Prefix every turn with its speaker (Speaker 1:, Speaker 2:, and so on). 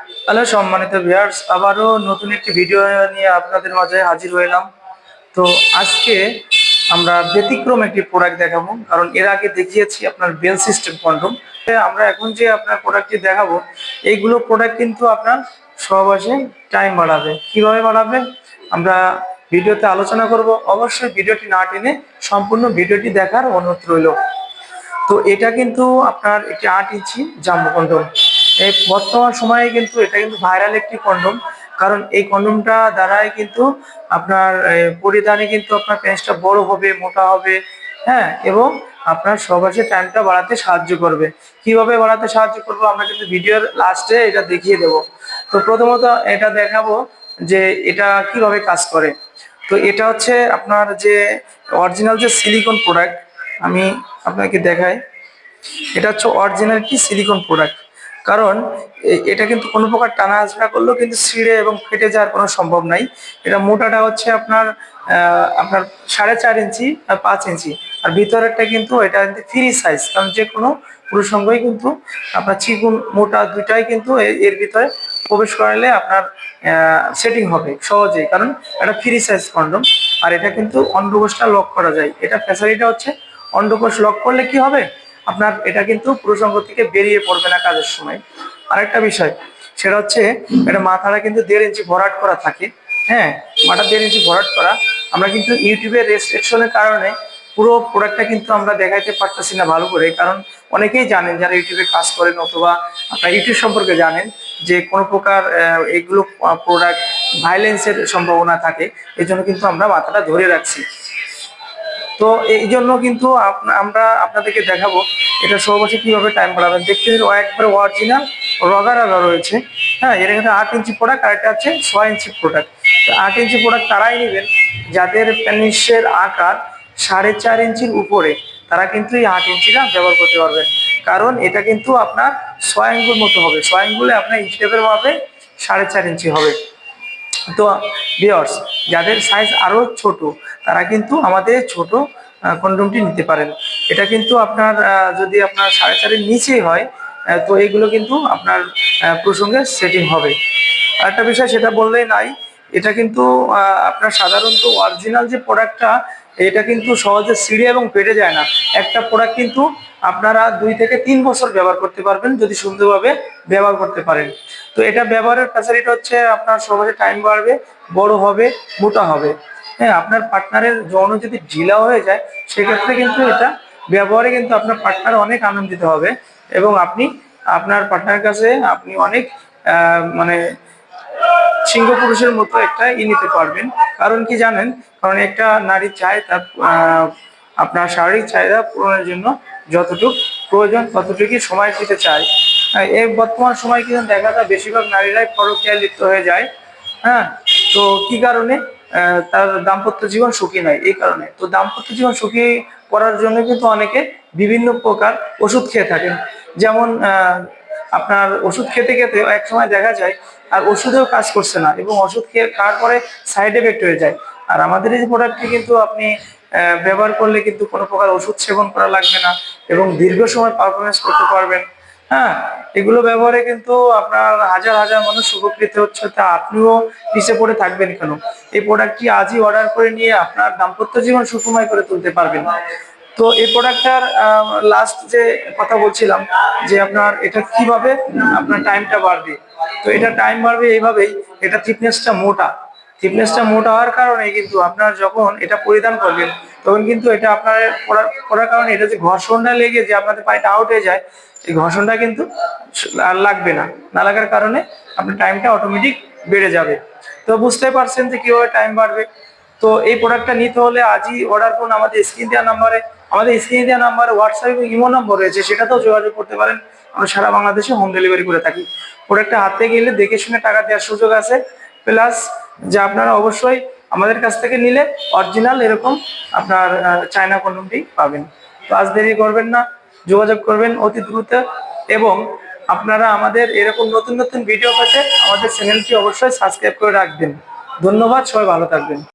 Speaker 1: Hello সম্মানিত viewers, আবারও নতুন একটি ভিডিও নিয়ে আপনাদের মাঝে হাজির হইলাম। তো আজকে আমরা ব্যতিক্রম একটি প্রোডাক্ট দেখাবো, কারণ এর আগে দেখিয়েছি আপনার বেল সিস্টেম কন্ডম। আমরা এখন যে আপনার প্রোডাক্টটি দেখাবো, এইগুলো প্রোডাক্ট কিন্তু আপনার সহবাসে টাইম বাড়াবে। কিভাবে বাড়াবে আমরা ভিডিওতে আলোচনা করব। অবশ্যই ভিডিওটি না টেনে সম্পূর্ণ ভিডিওটি দেখার অনুরোধ রইল। তো এটা কিন্তু আপনার একটি 8 ইঞ্চি জাম্বো কন্ডম। এই বর্তমান সময়ে কিন্তু এটা কিন্তু ভাইরাল একটি কন্ডম, কারণ এই কন্ডমটা দ্বারাই কিন্তু আপনার পরিধানে কিন্তু আপনার পেনিসটা বড় হবে, মোটা হবে, হ্যাঁ, এবং আপনার সহবাসের টাইমটা বাড়াতে সাহায্য করবে। কিভাবে বাড়াতে সাহায্য করবো আমরা কিন্তু ভিডিওর লাস্টে এটা দেখিয়ে দেব। তো প্রথমত এটা দেখাবো যে এটা কিভাবে কাজ করে। তো এটা হচ্ছে আপনার যে অরিজিনাল যে সিলিকন প্রোডাক্ট, আমি আপনাকে দেখাই। এটা হচ্ছে অরিজিনাল একটি সিলিকন প্রোডাক্ট, কারণ এটা কিন্তু কোনো প্রকার টানা আঁচড়া করলেও কিন্তু ছিঁড়ে এবং ফেটে যাওয়ার কোনো সম্ভব নাই। এটা মোটাটা হচ্ছে আপনার আপনার 4.5 ইঞ্চি আর 5 ইঞ্চি, আর ভিতরেরটা কিন্তু এটা ফ্রি সাইজ, কারণ যে কোনো প্রসঙ্গই কিন্তু আপনার চিকুন মোটা দুইটাই কিন্তু এর ভিতরে প্রবেশ করালে আপনার সেটিং হবে সহজেই, কারণ এটা ফ্রি সাইজ কন্ডম। আর এটা কিন্তু অন্ডকোষটা লক করা যায়। এটা ফ্যাসিলিটিটা হচ্ছে অন্ডকোষ লক করলে কি হবে, আপনার এটা কিন্তু প্রসঙ্গ থেকে বেরিয়ে পড়বে না কাজের সময়। আরেকটা বিষয় সেটা হচ্ছে এটা মাথাটা কিন্তু 1.5 ইঞ্চি ভরাট করা থাকে। হ্যাঁ, মাথা 1.5 ইঞ্চি ভরাট করা। আমরা কিন্তু ইউটিউবের রেস্ট্রিকশনের কারণে পুরো প্রোডাক্টটা কিন্তু আমরা দেখাইতে পারতেছি না ভালো করে, কারণ অনেকেই জানেন যারা ইউটিউবে কাজ করেন অথবা আপনার ইউটিউব সম্পর্কে জানেন যে কোনো প্রকার এগুলো প্রোডাক্ট ভাইলেন্সের সম্ভাবনা থাকে। এই জন্য কিন্তু আমরা মাথাটা ধরে রাখছি। তো এই জন্য কিন্তু আমরা আপনাদেরকে দেখাবো এটা সহবাসে কিভাবে টাইম বাড়াবেন। দেখতে একবারে অরিজিনাল রগা রগা রয়েছে। হ্যাঁ, এটা কিন্তু 8 ইঞ্চি প্রোডাক্ট, আর এটা হচ্ছে 6 ইঞ্চি প্রোডাক্ট। 8 ইঞ্চি প্রোডাক্ট তারাই নেবেন যাদের পেনিসের আকার 4.5 ইঞ্চির উপরে, তারা কিন্তু এই 8 ইঞ্চিটা ব্যবহার করতে পারবেন। কারণ এটা কিন্তু আপনার 6 আঙ্গুল মতো হবে। 6 আঙ্গুলে আপনার ইঞ্চি টেপের মাপে 4.5 ইঞ্চি হবে। তো ভিউয়ার্স, যাদের সাইজ আরো ছোট তারা কিন্তু আমাদের ছোট কন্ডমটি নিতে পারেন। এটা কিন্তু আপনার যদি আপনার 4.5-এর নিচেই হয়, তো এইগুলো কিন্তু আপনার প্রসঙ্গে সেটিং হবে। আরেকটা বিষয় সেটা বললেই নাই, এটা কিন্তু আপনার সাধারণত অরিজিনাল যে প্রোডাক্টটা, এটা কিন্তু সহজে ছিঁড়ে এবং ফেটে যায় না। একটা প্রোডাক্ট কিন্তু আপনারা 2 থেকে 3 বছর ব্যবহার করতে পারবেন যদি সুন্দরভাবে ব্যবহার করতে পারেন। তো এটা ব্যবহারের ফ্যাসিলিটি হচ্ছে আপনার সহজে টাইম বাড়বে, বড় হবে, মোটা হবে। হ্যাঁ, আপনার পার্টনারের যৌন যদি ঢিলা হয়ে যায় সেক্ষেত্রে কিন্তু এটা ব্যবহারে কিন্তু আপনার পার্টনার অনেক আনন্দিত হবে, এবং আপনি আপনার পার্টনারের কাছে আপনি অনেক মানে সিংহ পুরুষের মতো একটা নিতে পারবেন। কারণ কি জানেন, কারণ একটা নারী চায় তার আপনার শারীরিক চাহিদা পূরণের জন্য যতটুকু প্রয়োজন ততটুকুই সময় দিতে চায়। এই বর্তমান সময় কিন্তু দেখা যায় বেশিরভাগ নারীরাই পরকীয়ায় লিপ্ত হয়ে যায়। হ্যাঁ, তো কি কারণে তার দাম্পত্য জীবন সুখী নয়, এই কারণে। তো দাম্পত্য জীবন সুখী করার জন্য কিন্তু অনেকে বিভিন্ন প্রকার ওষুধ খেয়ে থাকেন। যেমন আপনার ওষুধ খেতে খেতে এক সময় দেখা যায় আর ওষুধেও কাজ করছে না, এবং ওষুধ খেয়ে খাওয়ার পরে সাইড এফেক্ট হয়ে যায়। আর আমাদের এই প্রোডাক্টটি কিন্তু আপনি ব্যবহার করলে কিন্তু কোনো প্রকার ওষুধ সেবন করা লাগবে না, এবং দীর্ঘ সময় পারফরমেন্স করতে পারবেন। হ্যাঁ, এগুলো ব্যবহারে কিন্তু আপনার হাজার হাজার মানুষ উপকৃত হচ্ছে, তা আপনিও পিছিয়ে পড়ে থাকবেন কেন? এই প্রোডাক্টটি আজই অর্ডার করে নিয়ে আপনার দাম্পত্য জীবন সুখময় করে তুলতে পারবেন। তো এই প্রোডাক্টটার লাস্ট যে কথা বলছিলাম যে আপনার এটা কিভাবে আপনার টাইমটা বাড়বে। তো এটা টাইম বাড়বে এইভাবেই, এটা থিকনেসটা মোটা হওয়ার কারণে কিন্তু আপনার যখন এটা পরিধান করবেন তখন কিন্তু এটা আপনার পরার কারণে এটা যে ঘর্ষণটা লেগে যে আপনাদের পানিটা আউট হয়ে যায়, এই ঘর্ষণটা কিন্তু আর লাগবে না। না লাগার কারণে আপনার টাইমটা অটোমেটিক বেড়ে যাবে। তো বুঝতে পারছেন যে কিভাবে টাইম বাড়বে। তো এই প্রোডাক্টটা নিতে হলে আজই অর্ডার করুন আমাদের স্ক্রিন দেওয়া নাম্বারে। আমাদের স্ক্রিন দেওয়া নাম্বারে হোয়াটসঅ্যাপ এবং ইমো নম্বর রয়েছে, সেটাতেও যোগাযোগ করতে পারেন। আমরা সারা বাংলাদেশে হোম ডেলিভারি করে থাকি। প্রোডাক্টটা হাতে গেলে দেখে শুনে টাকা দেওয়ার সুযোগ আছে, প্লাস যে আপনারা অবশ্যই আমাদের কাছ থেকে নিলে অরিজিনাল এরকম আপনার চায়না কন্ডমটি পাবেন। তো আজ দেরি করবেন না, যোগাযোগ করবেন অতি দ্রুত, এবং আপনারা আমাদের এরকম নতুন নতুন ভিডিও পেতে আমাদের চ্যানেলটি অবশ্যই সাবস্ক্রাইব করে রাখবেন। ধন্যবাদ, সবাই ভালো থাকবেন।